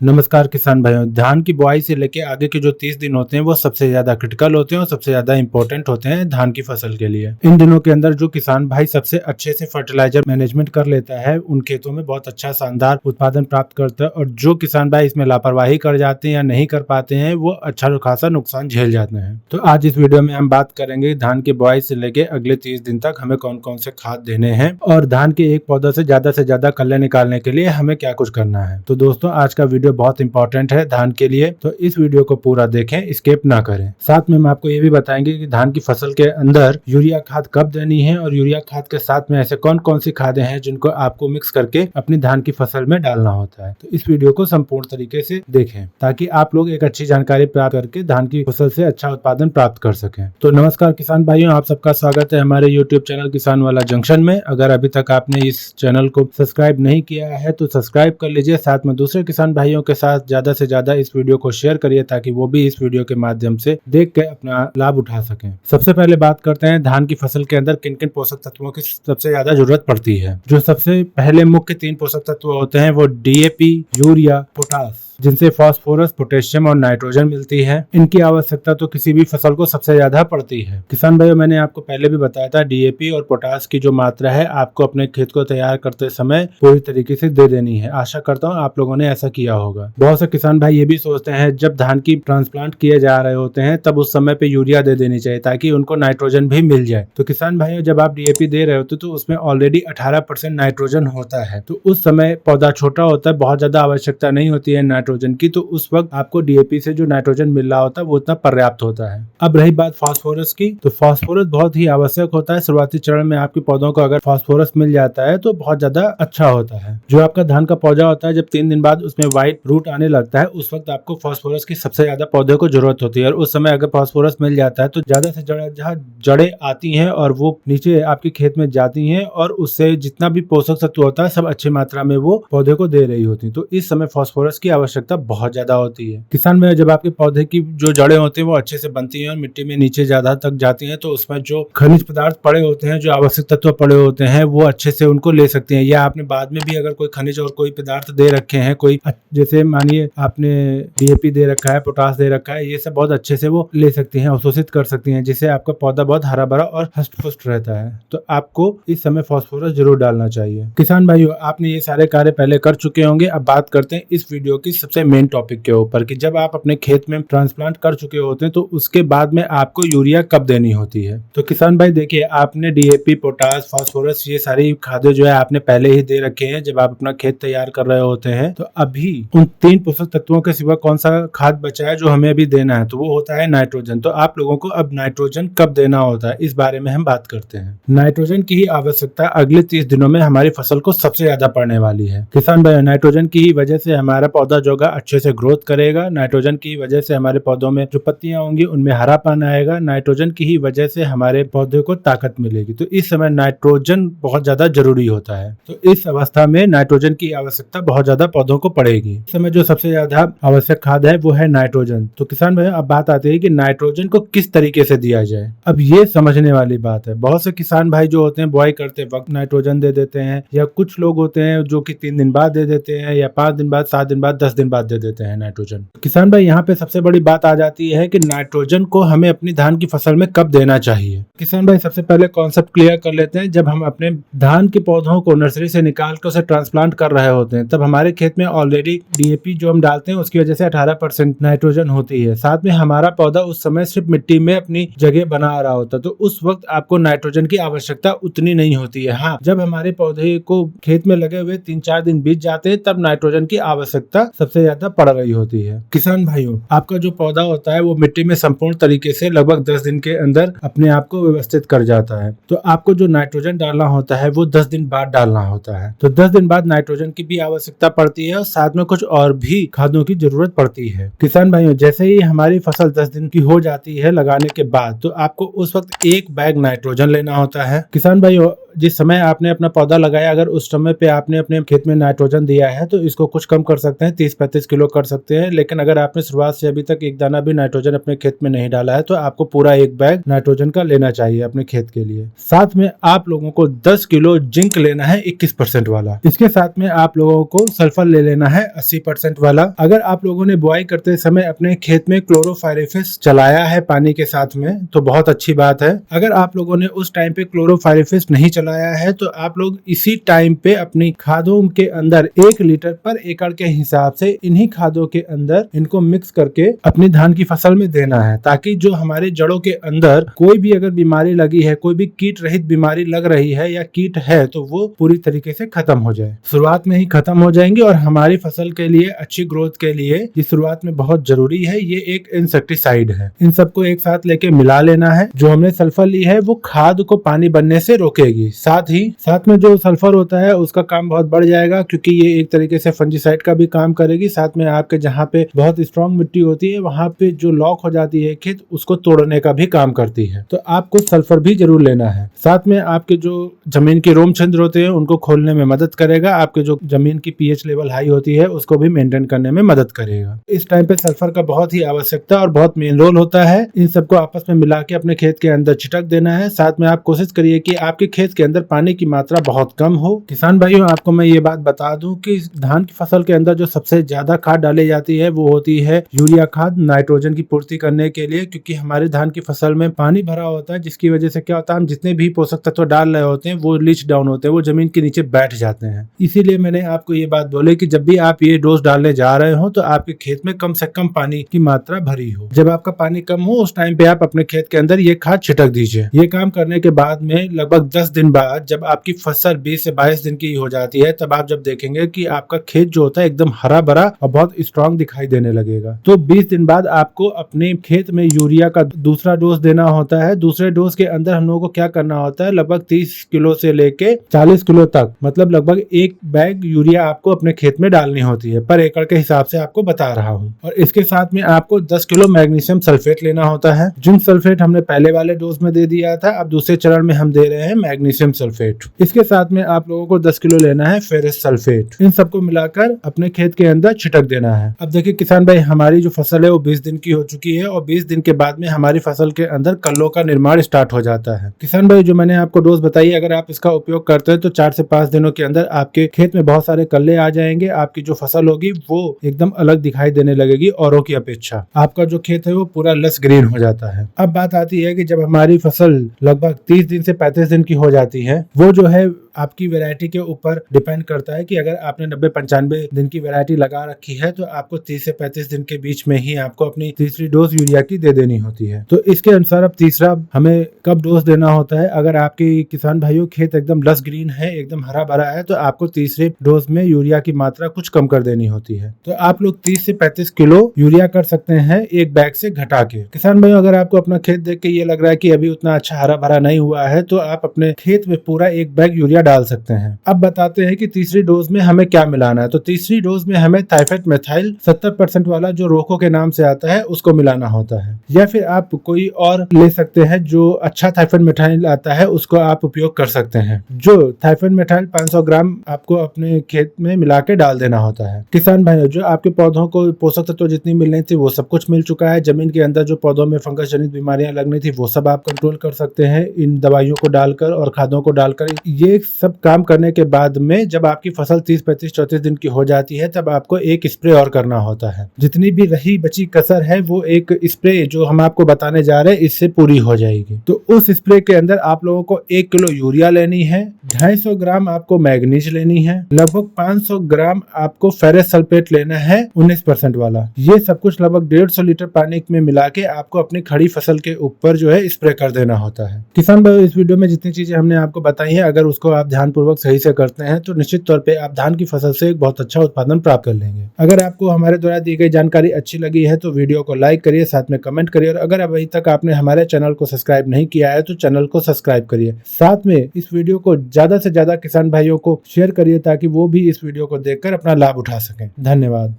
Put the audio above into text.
नमस्कार किसान भाइयों। धान की बुआई से लेके आगे के जो 30 दिन होते हैं वो सबसे ज्यादा क्रिटिकल होते हैं और सबसे ज्यादा इंपॉर्टेंट होते हैं धान की फसल के लिए। इन दिनों के अंदर जो किसान भाई सबसे अच्छे से फर्टिलाइजर मैनेजमेंट कर लेता है उन खेतों में बहुत अच्छा शानदार उत्पादन प्राप्त करता है, और जो किसान भाई इसमें लापरवाही कर जाते हैं या नहीं कर पाते हैं वो अच्छा खासा नुकसान झेल जाते हैं। तो आज इस वीडियो में हम बात करेंगे धान की बुआई से लेके अगले 30 दिन तक हमें कौन कौन से खाद देने हैं और धान के एक पौधा से ज्यादा कल्ले निकालने के लिए हमें क्या कुछ करना है। तो दोस्तों आज का वीडियो बहुत इंपॉर्टेंट है धान के लिए, तो इस वीडियो को पूरा देखें, स्किप ना करें। साथ में हम आपको ये भी बताएंगे कि धान की फसल के अंदर यूरिया खाद कब देनी है और यूरिया खाद के साथ में ऐसे कौन कौन सी खादें हैं जिनको आपको मिक्स करके अपनी धान की फसल में डालना होता है। तो इस वीडियो को संपूर्ण तरीके से देखें ताकि आप लोग एक अच्छी जानकारी प्राप्त करके धान की फसल से अच्छा उत्पादन प्राप्त कर सकें। तो नमस्कार किसान भाइयों, आप सबका स्वागत है हमारे यूट्यूब चैनल किसान वाला जंक्शन में। अगर अभी तक आपने इस चैनल को सब्सक्राइब नहीं किया है तो सब्सक्राइब कर लीजिए, साथ में दूसरे किसान भाइयों के साथ ज्यादा से ज्यादा इस वीडियो को शेयर करिए ताकि वो भी इस वीडियो के माध्यम से देख के अपना लाभ उठा सकें। सबसे पहले बात करते हैं धान की फसल के अंदर किन किन पोषक तत्वों की सबसे ज्यादा जरूरत पड़ती है। जो सबसे पहले मुख्य 3 पोषक तत्व होते हैं वो डीएपी, यूरिया, पोटाश, जिनसे फास्फोरस, पोटेशियम और नाइट्रोजन मिलती है। इनकी आवश्यकता तो किसी भी फसल को सबसे ज्यादा पड़ती है। किसान भाइयों, मैंने आपको पहले भी बताया था डीएपी और पोटाश की जो मात्रा है आपको अपने खेत को तैयार करते समय पूरी तरीके से दे देनी है। आशा करता हूँ आप लोगों ने ऐसा किया होगा। बहुत से किसान भाई ये भी सोचते हैं जब धान की ट्रांसप्लांट किए जा रहे होते हैं तब उस समय पे यूरिया दे देनी चाहिए ताकि उनको नाइट्रोजन भी मिल जाए। तो किसान भाइयों, जब आप डीएपी दे रहे होते तो उसमें ऑलरेडी 18% नाइट्रोजन होता है, तो उस समय पौधा छोटा होता है, बहुत ज्यादा आवश्यकता नहीं होती है नाइट्रोजन की, तो उस वक्त आपको डीएपी से जो नाइट्रोजन मिल रहा होता है वो उतना पर्याप्त होता है। अब रही बात फास्फोरस की, तो फास्फोरस बहुत ही आवश्यक होता है। शुरुआती चरण में आपके पौधों को अगर फास्फोरस मिल जाता है तो बहुत ज्यादा अच्छा होता है। जो आपका धान का पौधा होता है जब 3 दिन बाद उसमें व्हाइट रूट आने लगता है उस वक्त आपको फास्फोरस की सबसे ज्यादा पौधे को जरूरत होती है, और उस समय अगर फास्फोरस मिल जाता है तो ज्यादा से ज्यादा जहाँ जड़ें आती हैं और वो नीचे आपके खेत में जाती हैं और उससे जितना भी पोषक तत्व होता है सब अच्छी मात्रा में वो पौधे को दे रही होती है। तो इस समय फास्फोरस की आवश्यकता बहुत ज्यादा होती है। किसान में जब आपके पौधे की जो जड़ें होती हैं वो अच्छे से बनती हैं और मिट्टी में नीचे ज्यादा तक जाती हैं तो उसमें जो खनिज पदार्थ पड़े होते हैं, जो आवश्यक तत्व पड़े होते हैं वो अच्छे से उनको ले सकते हैं। या आपने बाद में भी अगर कोई खनिज और कोई पदार्थ दे रखे हैं, कोई जैसे मानिए आपने डीएपी दे रखा है, पोटाश दे रखा है, ये सब बहुत अच्छे से वो ले सकती हैं, अवशोषित कर सकती हैं, जिससे आपका पौधा बहुत हरा भरा और हष्ट पुष्ट रहता है। तो आपको इस समय फास्फोरस जरूर डालना चाहिए। किसान भाइयों, आपने ये सारे कार्य पहले कर चुके होंगे। अब बात करते हैं इस वीडियो की सबसे मेन टॉपिक के ऊपर कि जब आप अपने खेत में ट्रांसप्लांट कर चुके होते हैं तो उसके बाद में आपको यूरिया कब देनी होती है। तो किसान भाई देखिए, आपने डीएपी, पोटाश, फास्फोरस ये सारी खादें जो है आपने पहले ही दे रखे हैं जब आप अपना खेत तैयार कर रहे होते हैं। तो अभी उन 3 पोषक तत्वों के सिवा कौन सा खाद बचा है जो हमें अभी देना है, तो वो होता है नाइट्रोजन। तो आप लोगों को अब नाइट्रोजन कब देना होता है इस बारे में हम बात करते हैं। नाइट्रोजन की ही आवश्यकता अगले 30 दिनों में हमारी फसल को सबसे ज्यादा पड़ने वाली है। किसान भाई, नाइट्रोजन की ही वजह से हमारा पौधा जो अच्छे से ग्रोथ करेगा, नाइट्रोजन की वजह से हमारे पौधों में जो पत्तियां होंगी उनमें हरापन आएगा, नाइट्रोजन की ही वजह से हमारे पौधे को ताकत मिलेगी। तो इस समय नाइट्रोजन बहुत ज्यादा जरूरी होता है। तो इस अवस्था में नाइट्रोजन की आवश्यकता बहुत ज्यादा पौधों को पड़ेगी। इस समय जो सबसे ज्यादा आवश्यक खाद है वो है नाइट्रोजन। तो किसान भाई, अब बात आती है कि नाइट्रोजन को किस तरीके से दिया जाए। अब ये समझने वाली बात है। बहुत से किसान भाई जो होते हैं बुआई करते वक्त नाइट्रोजन दे देते हैं, या कुछ लोग होते हैं जो कि 3 दिन बाद दे देते हैं, या 5 दिन बाद, 7 दिन बाद, 10 दिन बाद दे देते हैं नाइट्रोजन। किसान भाई, यहाँ पे सबसे बड़ी बात आ जाती है कि नाइट्रोजन को हमें अपनी धान की फसल में कब देना चाहिए। किसान भाई, सबसे पहले कॉन्सेप्ट क्लियर कर लेते हैं। जब हम अपने धान के पौधों को नर्सरी से निकाल कर उसे ट्रांसप्लांट कर रहे होते हैं तब हमारे खेत में ऑलरेडी डीएपी जो हम डालते हैं उसकी वजह से 18% नाइट्रोजन होती है। साथ में हमारा पौधा उस समय सिर्फ मिट्टी में अपनी जगह बना रहा होता है, तो उस वक्त आपको नाइट्रोजन की आवश्यकता उतनी नहीं होती है। हाँ, जब हमारे पौधे को खेत में लगे हुए 3-4 दिन बीत जाते हैं तब नाइट्रोजन की आवश्यकता सबसे ज्यादा पड़ रही होती है। किसान भाइयों, आपका जो पौधा होता है वो मिट्टी में संपूर्ण तरीके से लगभग 10 दिन के अंदर अपने आप को व्यवस्थित कर जाता है। तो आपको जो नाइट्रोजन डालना होता है वो 10 दिन बाद डालना होता है। तो 10 दिन बाद नाइट्रोजन की भी आवश्यकता पड़ती है और साथ में कुछ और भी खादों की जरूरत पड़ती है। किसान भाइयों, जैसे ही हमारी फसल 10 दिन की हो जाती है लगाने के बाद, तो आपको उस वक्त 1 बैग नाइट्रोजन लेना होता है। किसान भाइयों, जिस समय आपने अपना पौधा लगाया अगर उस समय पे आपने अपने खेत में नाइट्रोजन दिया है तो इसको कुछ कम कर सकते हैं, 30-35 किलो कर सकते हैं। लेकिन अगर आपने शुरुआत से अभी तक एक दाना भी नाइट्रोजन अपने खेत में नहीं डाला है तो आपको पूरा एक बैग नाइट्रोजन का लेना चाहिए अपने खेत के लिए। साथ में आप लोगों को 10 किलो जिंक लेना है 21% वाला। इसके साथ में आप लोगों को सल्फर ले लेना है 80% वाला। अगर आप लोगों ने बुआई करते समय अपने खेत में क्लोरोफाइरिफिस चलाया है पानी के साथ में तो बहुत अच्छी बात है। अगर आप लोगों ने उस टाइम पे क्लोरोफाइरिफिस नहीं चलाया है तो आप लोग इसी टाइम पे अपनी खादों के अंदर 1 लीटर पर एकड़ के हिसाब से इन्हीं खादों के अंदर इनको मिक्स करके अपनी धान की फसल में देना है, ताकि जो हमारे जड़ों के अंदर कोई भी अगर बीमारी लगी है, कोई भी कीट रहित बीमारी लग रही है या कीट है तो वो पूरी तरीके से खत्म हो जाए। शुरुआत में ही खत्म हो जाएंगे और हमारी फसल के लिए अच्छी ग्रोथ के लिए ये शुरुआत में बहुत जरूरी है। ये एक इंसेक्टिसाइड है। इन सबको एक साथ लेके मिला लेना है। जो हमने सल्फर ली है वो खाद को पानी बनने से रोकेगी। साथ में जो सल्फर होता है उसका काम बहुत बढ़ जाएगा, क्योंकि ये एक तरीके से फंजीसाइड का भी काम करेगी। साथ में आपके जहाँ पे बहुत स्ट्रॉन्ग मिट्टी होती है वहां पे जो लॉक हो जाती है खेत, उसको तोड़ने का भी काम करती है। तो आपको सल्फर भी जरूर लेना है। साथ में आपके जो जमीन के रोम छिद्र होते हैं उनको खोलने में मदद करेगा। आपके जो जमीन की पीएच लेवल हाई होती है उसको भी मेंटेन करने में मदद करेगा। इस टाइम पे सल्फर का बहुत ही आवश्यकता और बहुत मेन रोल होता है। इन सबको आपस में मिला के अपने खेत के अंदर छिटक देना है। साथ में आप कोशिश करिए कि आपके खेत के अंदर पानी की मात्रा बहुत कम हो। किसान भाइयों, आपको मैं ये बात बता दूं कि धान की फसल के अंदर जो सबसे ज्यादा खाद डाली जाती है वो होती है यूरिया खाद, नाइट्रोजन की पूर्ति करने के लिए। क्योंकि हमारे धान की फसल में पानी भरा होता है, जिसकी वजह से क्या होता है, हम जितने भी पोषक तत्व डाल रहे होते हैं वो लीच डाउन होते हैं, वो जमीन के नीचे बैठ जाते हैं। इसीलिए मैंने आपको ये बात बोली कि जब भी आप ये डोज डालने जा रहे हो तो आपके खेत में कम से कम पानी की मात्रा भरी हो। जब आपका पानी कम हो उस टाइम पे आप अपने खेत के अंदर ये खाद छिटक दीजिए। ये काम करने के बाद में लगभग 10 दिन बाद जब आपकी फसल 20 से 22 दिन की हो जाती है, तब आप जब देखेंगे कि आपका खेत जो होता है एकदम हरा भरा और बहुत स्ट्रांग दिखाई देने लगेगा। तो 20 दिन बाद आपको अपने खेत में यूरिया का दूसरा डोज देना होता है। दूसरे डोज के अंदर हम लोगों को क्या करना होता है, लगभग 30 किलो से लेके 40 किलो तक, मतलब लगभग 1 बैग यूरिया आपको अपने खेत में डालनी होती है। पर एकड़ के हिसाब से आपको बता रहा हूँ। और इसके साथ में आपको 10 किलो मैग्नीशियम सल्फेट लेना होता है। जिंक सल्फेट हमने पहले वाले डोज में दे दिया था, अब दूसरे चरण में हम दे रहे हैं मैग्नीशियम सल्फेट। इसके साथ में आप लोगों को 10 किलो लेना है फेरस सल्फेट। इन सबको मिलाकर अपने खेत के अंदर छिटक देना है। अब देखिए किसान भाई, हमारी जो फसल है वो 20 दिन की हो चुकी है और 20 दिन के बाद में हमारी फसल के अंदर कल्लों का निर्माण स्टार्ट हो जाता है। किसान भाई, जो मैंने आपको डोज बताई, अगर आप इसका उपयोग करते हैं तो 4 से 5 दिनों के अंदर आपके खेत में बहुत सारे कल्ले आ जाएंगे। आपकी जो फसल होगी वो एकदम अलग दिखाई देने लगेगी औरों की अपेक्षा। आपका जो खेत है वो पूरा लस ग्रीन हो जाता है। अब बात आती है कि जब हमारी फसल लगभग 30 दिन से 35 दिन की हो जाती है, वो जो है आपकी वैरायटी के ऊपर डिपेंड करता है कि अगर आपने 90-95 दिन की वैरायटी लगा रखी है तो आपको 30 से 35 दिन के बीच में ही आपको अपनी तीसरी डोज यूरिया की दे देनी होती है। तो इसके अनुसार अब तीसरा हमें कब डोज देना होता है, अगर आपके किसान भाइयों खेत एकदम लस ग्रीन है, एकदम हरा भरा है, तो आपको तीसरे डोज में यूरिया की मात्रा कुछ कम कर देनी होती है। तो आप लोग 30 से 35 किलो यूरिया कर सकते हैं एक बैग से घटा के। किसान भाइयों, अगर आपको अपना खेत देख के ये लग रहा है कि अभी उतना अच्छा हरा भरा नहीं हुआ है तो आप अपने खेत में पूरा एक बैग यूरिया डाल सकते हैं। अब बताते हैं कि तीसरी डोज में हमें क्या मिलाना है। तो तीसरी डोज में हमें थाइफेट मेथाइल 70% वाला जो रोको के नाम से आता है उसको मिलाना होता है, या फिर आप कोई और ले सकते हैं जो अच्छा थाइफेट मेथाइल आता है उसको आप उपयोग कर सकते हैं। जो थाइफेट मेथाइल 500 ग्राम आपको अपने खेत में मिला के डाल देना होता है। किसान भाइयों, जो आपके पौधों को पोषक तत्व जितनी मिलनी थी वो सब कुछ मिल चुका है। जमीन के अंदर जो पौधों में फंगस जनित बीमारियां लगनी थी वो सब आप कंट्रोल कर सकते हैं इन दवाइयों को डालकर और खादों को डालकर। ये सब काम करने के बाद में जब आपकी फसल 30, 35, 34 दिन की हो जाती है तब आपको एक स्प्रे और करना होता है। जितनी भी रही बची कसर है वो एक स्प्रे जो हम आपको बताने जा रहे हैं इससे पूरी हो जाएगी। तो उस स्प्रे के अंदर आप लोगों को 1 किलो यूरिया लेनी है, 250 ग्राम आपको मैग्नीज लेनी है, लगभग 500 ग्राम आपको फेरस सल्फेट लेना है 19% वाला। ये सब कुछ लगभग 150 लीटर पानी में मिला के आपको अपनी खड़ी फसल के ऊपर जो है स्प्रे कर देना होता है। किसान भाई, इस वीडियो में जितनी चीजें हमने आपको बताई है अगर उसको आप ध्यानपूर्वक सही से करते हैं तो निश्चित तौर पे आप धान की फसल से एक बहुत अच्छा उत्पादन प्राप्त कर लेंगे। अगर आपको हमारे द्वारा दी गई जानकारी अच्छी लगी है तो वीडियो को लाइक करिए, साथ में कमेंट करिए और अगर अभी तक आपने हमारे चैनल को सब्सक्राइब नहीं किया है तो चैनल को सब्सक्राइब करिए। साथ में इस वीडियो को ज्यादा से ज्यादा किसान भाइयों को शेयर करिए ताकि वो भी इस वीडियो को देखकर अपना लाभ उठा सकें। धन्यवाद।